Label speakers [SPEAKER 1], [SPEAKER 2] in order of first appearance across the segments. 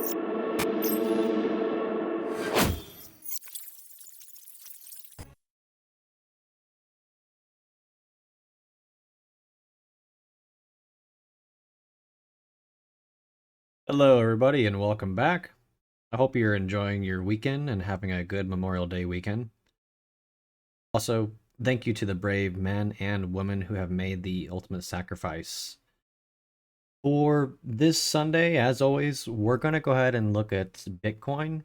[SPEAKER 1] Hello, everybody, and welcome back. I hope you're enjoying your weekend and having a good Memorial Day weekend. Also, thank you to the brave men and women who have made the ultimate sacrifice. For this Sunday, as always, we're going to go ahead and look at Bitcoin.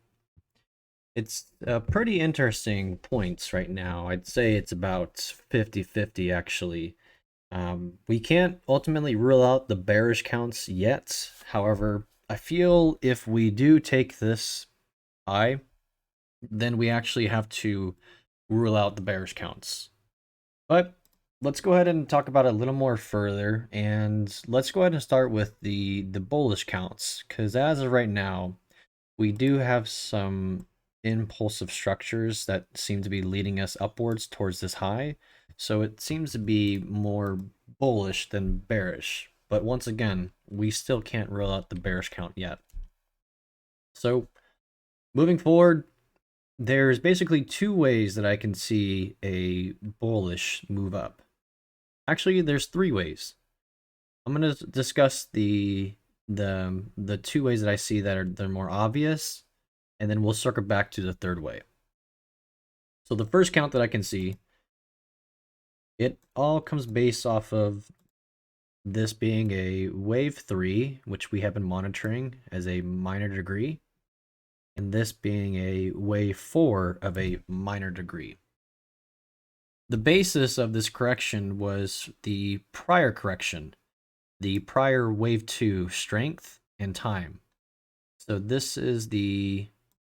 [SPEAKER 1] It's pretty interesting points right now. I'd say it's about 50-50 actually. We can't ultimately rule out the bearish counts yet. However, I feel if we do take this high, then we actually have to rule out the bearish counts. But let's go ahead and talk about it a little more further, and let's go ahead and start with the bullish counts, because as of right now, we do have some impulsive structures that seem to be leading us upwards towards this high. So it seems to be more bullish than bearish. But once again, we still can't rule out the bearish count yet. So moving forward, there's basically two ways that I can see a bullish move up. Actually, there's three ways. I'm going to discuss the two ways that I see that they're more obvious, and then we'll circle back to the third way. So the first count that I can see, it all comes based off of this being a wave 3, which we have been monitoring as a minor degree, and this being a wave 4 of a minor degree. The basis of this correction was the prior correction, the prior wave 2 strength and time. So this is the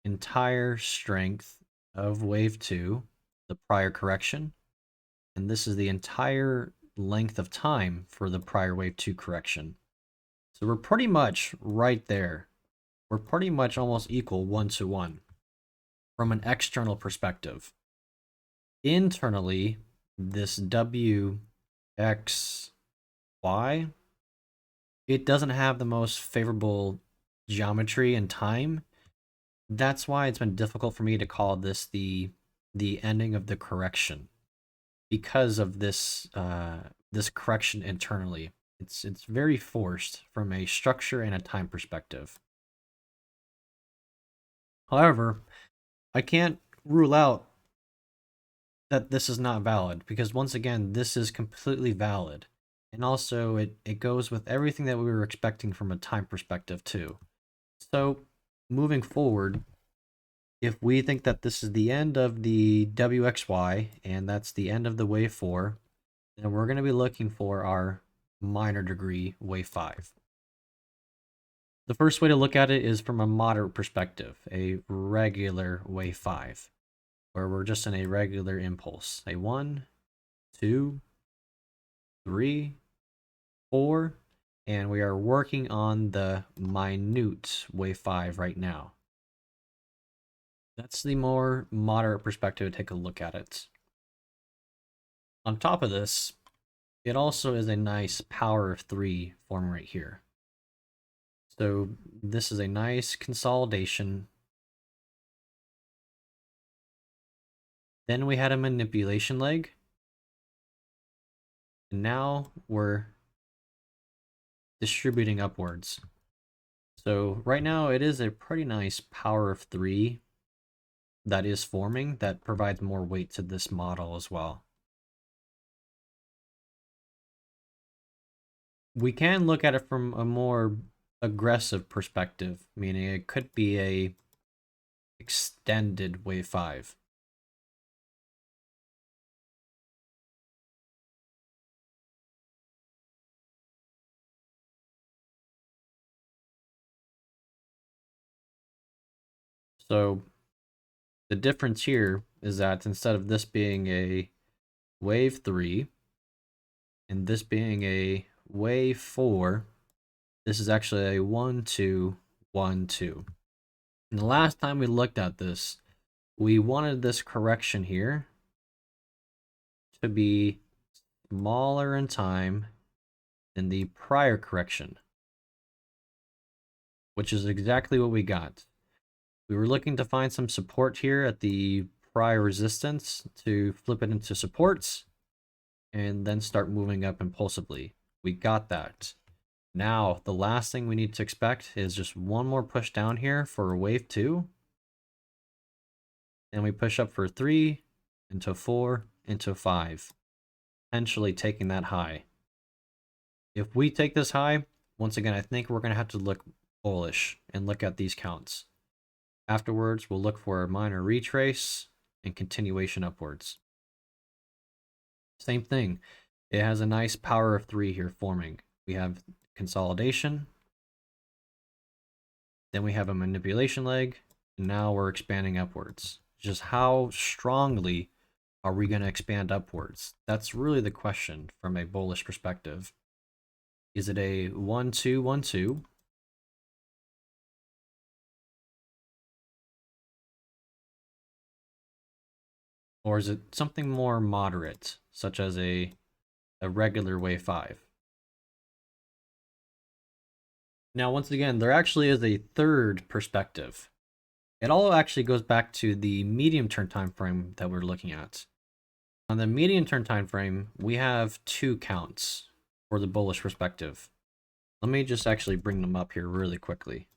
[SPEAKER 1] entire strength of wave 2, the prior correction, and this is the entire length of time for the prior wave 2 correction. So we're pretty much right there. We're pretty much almost equal 1-to-1 from an external perspective. Internally, this WXY, it doesn't have the most favorable geometry and time. That's why it's been difficult for me to call this the ending of the correction, because of this this correction internally. It's very forced from a structure and a time perspective. However, I can't rule out that this is not valid, because once again, this is completely valid. And also it goes with everything that we were expecting from a time perspective too. So moving forward, if we think that this is the end of the WXY and that's the end of the wave 4, then we're going to be looking for our minor degree wave 5. The first way to look at it is from a moderate perspective, a regular wave 5, where we're just in a regular impulse. A 1, 2, 3, 4, and we are working on the minute wave 5 right now. That's the more moderate perspective to take a look at it. On top of this, it also is a nice power of 3 form right here. So this is a nice consolidation. Then we had a manipulation leg. And now we're distributing upwards. So right now it is a pretty nice power of 3 that is forming, that provides more weight to this model as well. We can look at it from a more aggressive perspective, meaning it could be a extended wave 5. So the difference here is that instead of this being a wave 3 and this being a wave 4, this is actually a 1-2, 1-2. And the last time we looked at this, we wanted this correction here to be smaller in time than the prior correction. which is exactly what we got. We were looking to find some support here at the prior resistance to flip it into supports and then start moving up impulsively. We got that. Now, the last thing we need to expect is just one more push down here for wave 2. And we push up for 3, into 4, into 5. Potentially taking that high. If we take this high, once again, I think we're going to have to look bullish and look at these counts. Afterwards, we'll look for a minor retrace and continuation upwards. Same thing. It has a nice power of 3 here forming. We have consolidation. Then we have a manipulation leg. And now we're expanding upwards. Just how strongly are we going to expand upwards? That's really the question from a bullish perspective. Is it a 1-2-1-2? Or is it something more moderate, such as a regular wave 5? Now, once again, there actually is a third perspective. It all actually goes back to the medium term time frame that we're looking at. On the medium term time frame, we have 2 counts for the bullish perspective. Let me just actually bring them up here really quickly.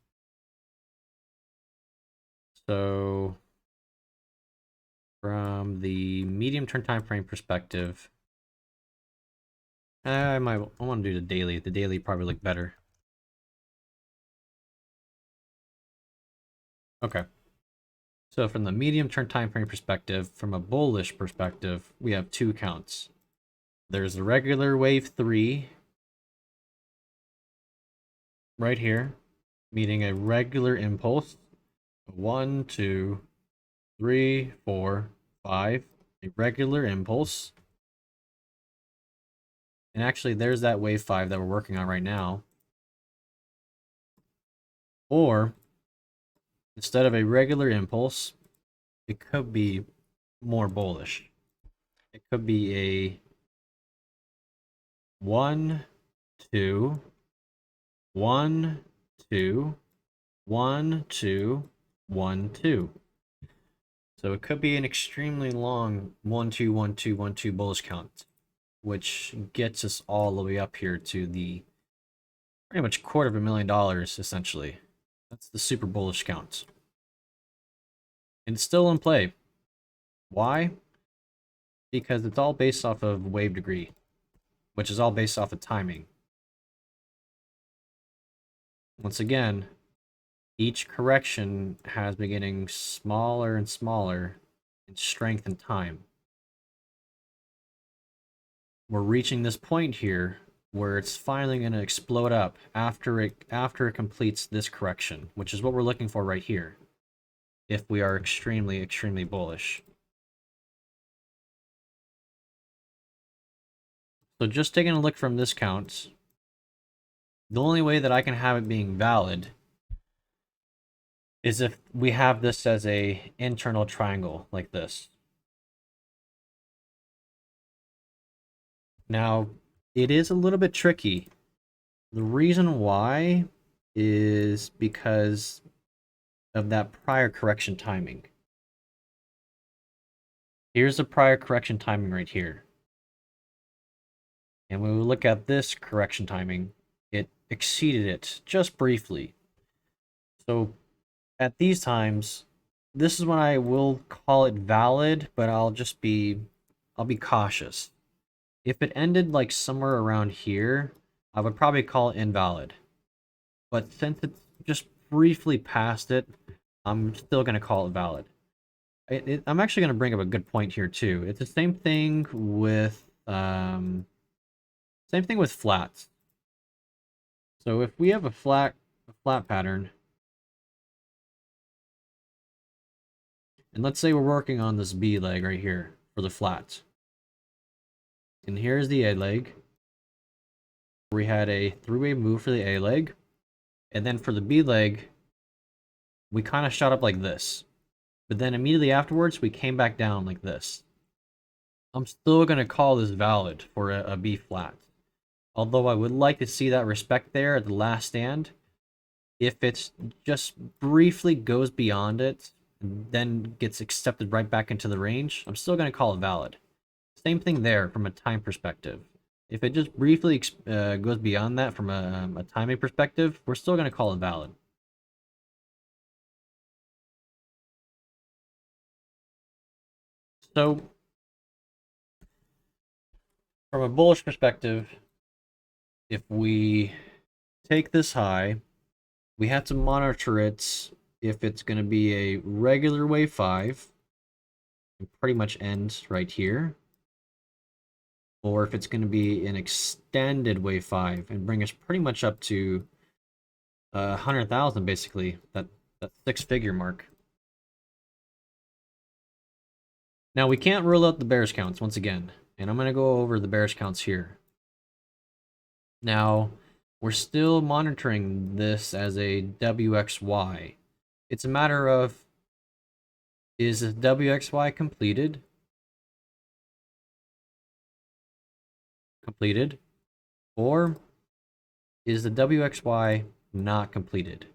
[SPEAKER 1] So from the medium term time frame perspective, I want to do the daily. The daily probably look better. Okay. So from the medium term time frame perspective, from a bullish perspective, we have 2 counts. There's the regular wave 3 right here, meeting a regular impulse. 1, 2, 3, 4, 5. A regular impulse. And actually, there's that wave 5 that we're working on right now. Or, instead of a regular impulse, it could be more bullish. It could be a 1, 2, 1, 2, 1, 2, 1, 2. So it could be an extremely long 1, 2, 1, 2, 1, 2 bullish count, which gets us all the way up here to the pretty much $250,000 essentially. That's the super bullish count. And it's still in play. Why? Because it's all based off of wave degree, which is all based off of timing. Once again, each correction has been getting smaller and smaller in strength and time. We're reaching this point here where it's finally going to explode up after it completes this correction, which is what we're looking for right here, if we are extremely, extremely bullish. So just taking a look from this count, the only way that I can have it being valid is if we have this as a internal triangle like this. Now, it is a little bit tricky. The reason why is because of that prior correction timing. Here's the prior correction timing right here. And when we look at this correction timing, it exceeded it just briefly. So at these times, this is when I will call it valid, but I'll be cautious. If it ended like somewhere around here, I would probably call it invalid. But since it's just briefly past it, I'm still going to call it valid. I'm actually going to bring up a good point here too. It's the same thing with flats. So if we have a flat pattern, and let's say we're working on this B leg right here for the flats. And here's the A leg. We had a 3-way move for the A leg. And then for the B leg, we kind of shot up like this. But then immediately afterwards, we came back down like this. I'm still going to call this valid for a B flat. Although I would like to see that respect there at the last stand. If it just briefly goes beyond it, and then gets accepted right back into the range, I'm still going to call it valid. Same thing there from a time perspective. If it just briefly goes beyond that from a timing perspective, we're still going to call it valid. So, from a bullish perspective, if we take this high, we have to monitor it if it's going to be a regular wave 5, and pretty much ends right here, or if it's going to be an extended wave 5 and bring us pretty much up to 100,000, basically, that six-figure mark. Now, we can't rule out the bearish counts once again, and I'm going to go over the bearish counts here. Now, we're still monitoring this as a WXY. It's a matter of, is the WXY completed? Or is the WXY not completed?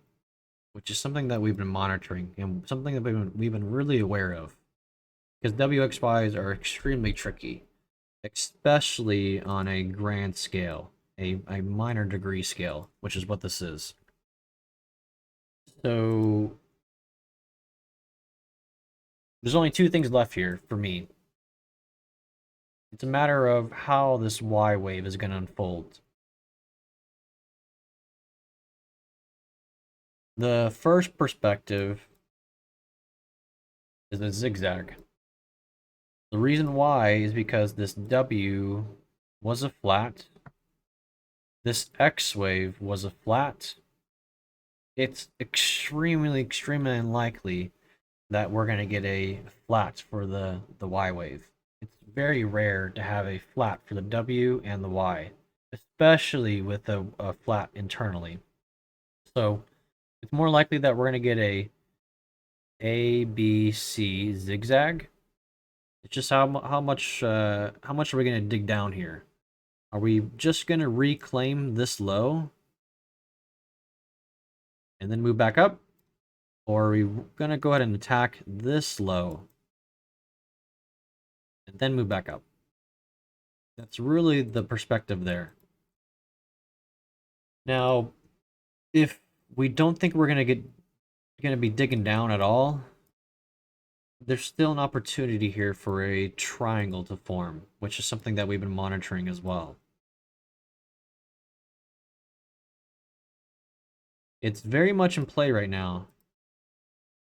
[SPEAKER 1] Which is something that we've been monitoring and something that we've been really aware of. Because WXYs are extremely tricky, especially on a grand scale, a minor degree scale, which is what this is. So there's only two things left here for me. It's a matter of how this Y wave is going to unfold. The first perspective is a zigzag. The reason why is because this W was a flat. This X wave was a flat. It's extremely unlikely that we're going to get a flat for the Y wave. It's very rare to have a flat for the W and the Y, especially with a flat internally. So it's more likely that we're going to get a B, C zigzag. It's just how much are we going to dig down here? Are we just going to reclaim this low and then move back up? Or are we going to go ahead and attack this low and then move back up? That's really the perspective there. Now, if we don't think we're going to be digging down at all, there's still an opportunity here for a triangle to form, which is something that we've been monitoring as well. It's very much in play right now.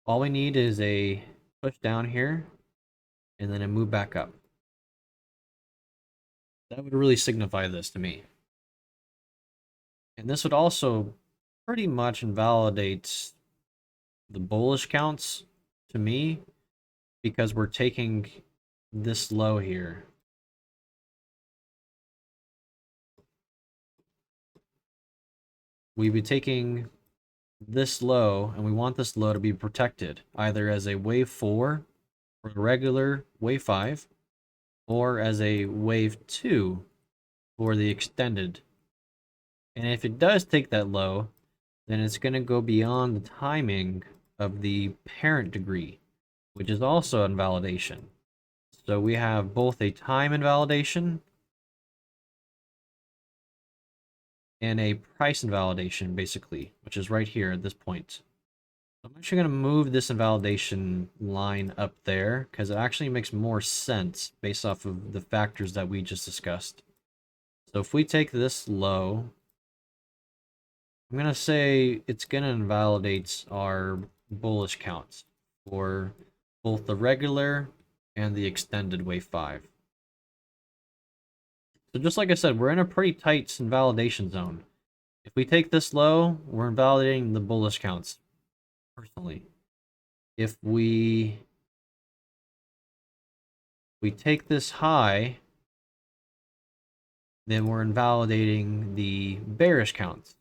[SPEAKER 1] All we need is a push down here and then a move back up. That would really signify this to me. And this would also pretty much invalidate the bullish counts to me, because we're taking this low here. We'd be taking this low, and we want this low to be protected, either as a wave 4 or a regular wave 5, or as a wave 2 for the extended. And if it does take that low, then it's going to go beyond the timing of the parent degree, which is also invalidation. So we have both a time invalidation and a price invalidation, basically, which is right here at this point. I'm actually going to move this invalidation line up there, because it actually makes more sense based off of the factors that we just discussed. So if we take this low, I'm going to say it's going to invalidate our bullish counts for both the regular and the extended wave 5. So just like I said, we're in a pretty tight invalidation zone. If we take this low, we're invalidating the bullish counts, personally. If we take this high, then we're invalidating the bearish counts.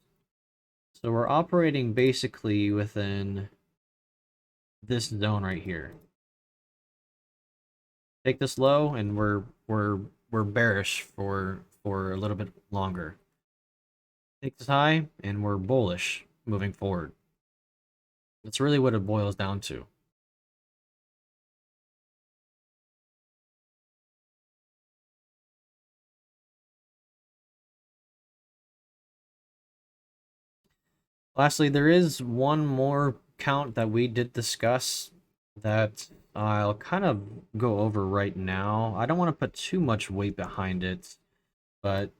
[SPEAKER 1] So we're operating basically within this zone right here. Take this low, and we're bearish for a little bit longer. Take this high, and we're bullish moving forward. That's really what it boils down to. Lastly, there is one more count that we did discuss that I'll kind of go over right now. I don't want to put too much weight behind it, but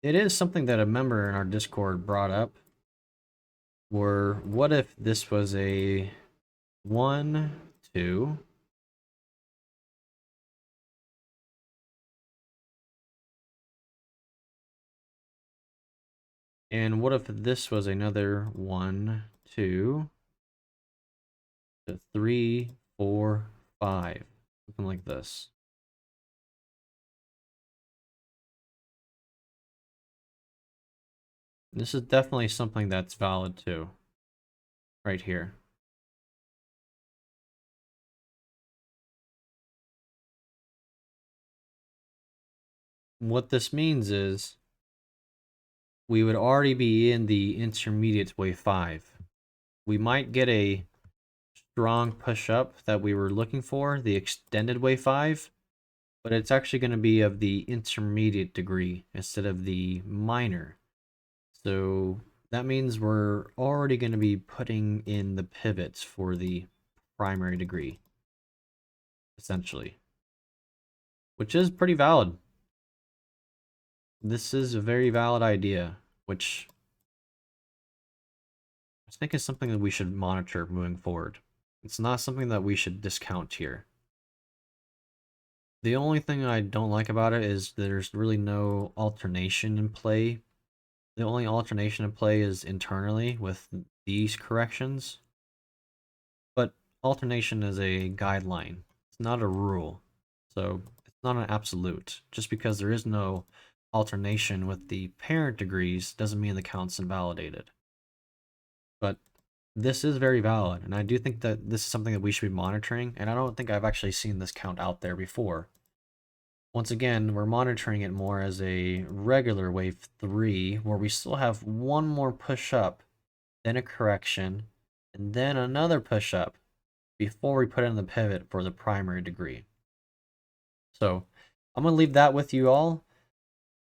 [SPEAKER 1] it is something that a member in our Discord brought up. What if this was a 1, 2, and what if this was another 1, 2, 3, 4, 5, something like this. This is definitely something that's valid too, right here. What this means is we would already be in the intermediate wave 5. We might get a strong push up that we were looking for, the extended wave 5, but it's actually going to be of the intermediate degree instead of the minor. So that means we're already going to be putting in the pivots for the primary degree, essentially, which is pretty valid. This is a very valid idea, which I think is something that we should monitor moving forward. It's not something that we should discount here. The only thing I don't like about it is there's really no alternation in play. The only alternation in play is internally with these corrections. But alternation is a guideline. It's not a rule. So it's not an absolute. Just because there is no alternation with the parent degrees doesn't mean the count's invalidated. But this is very valid, and I do think that this is something that we should be monitoring, and I don't think I've actually seen this count out there before. Once again, we're monitoring it more as a regular wave 3, where we still have one more push up, then a correction, and then another push up before we put in the pivot for the primary degree. So I'm going to leave that with you all.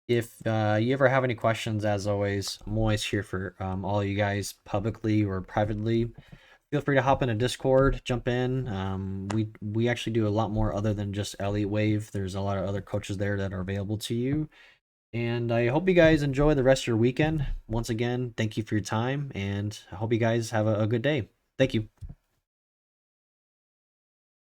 [SPEAKER 1] If you ever have any questions, as always, I'm always here for all you guys, publicly or privately. Feel free to hop into Discord, jump in. We actually do a lot more other than just Elliott Wave. There's a lot of other coaches there that are available to you. And I hope you guys enjoy the rest of your weekend. Once again, thank you for your time, and I hope you guys have a good day. Thank you.